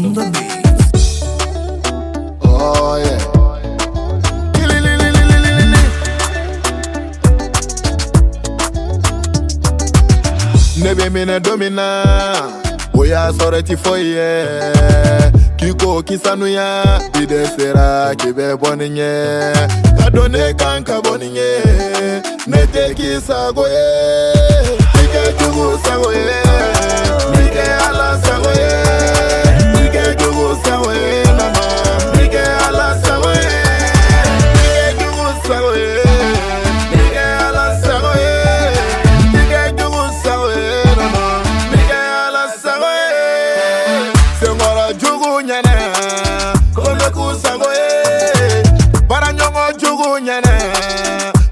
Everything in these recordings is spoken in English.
on the beat. Oh yeah. Nebe mine domina, oya soreti foye. Kiko kisanu ya, bide sera kibe boninye. Kadone kanka boninye, nete kisa goye. Nike jugu sagoye, nike ala sagoye. Nike jugu sagoye, nama, nike ala sagoye. Nike jugu sagoye, nike ala sagoye. Nike jugu sagoye, nama, nike ala sagoye. Sengora jugu nyana, kome kusagoye. Baranyongo jugu nyana,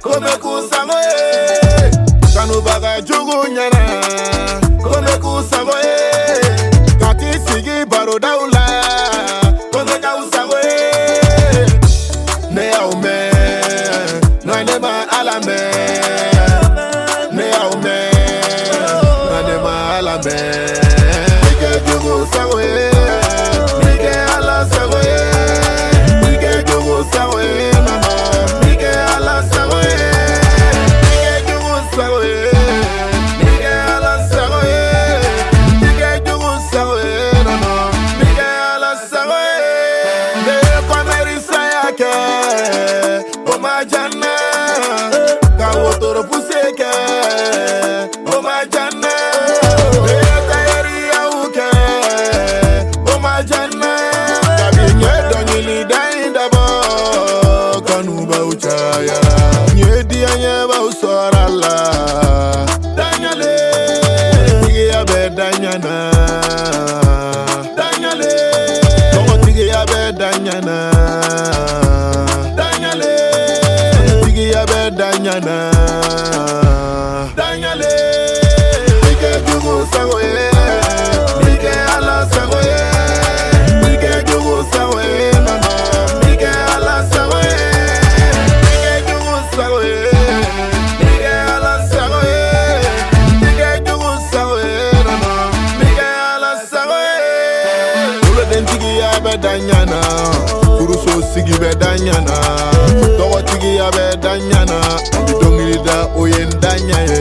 kome kusagoye. Kanubaga jugu nyana, kome kusagoye. Kati sigi baro daula, kome kausagoye. Ne aume, nane ma alame. Ne aume, nane ma alame. Nike jugu sagoye, nike ala sagoye. Nike jugu sagoye, mama, nike ala sagoye. Nike jugu sagoye, nike ala sagoye. Nike jugu sagoye, mama, nike ala sagoye. Ne kwameri sayake, oma jana, kawotoro puseke, oma jana. Ne kayeri yauke, oma jana. Kabinye donyili daindabo, kanuba uchaya. Nyedi anye ba usorala, danyale. Tige yabe danyana, danyale. Tongo tige yabe danyana, danyale. Tige yabe danyana, danyale. Nike jugu sagoye, nike ala sagoye. Nike jugu sagoye, mama, nike ala sagoye. Nike jugu sagoye, nike ala sagoye. Nike jugu sagoye, mama, nike ala sagoye. Ulo den tigi yabe danyana, kuruso sigi be danyana. Togo tigi yabe danyana, bidongiri da oyen danyaye.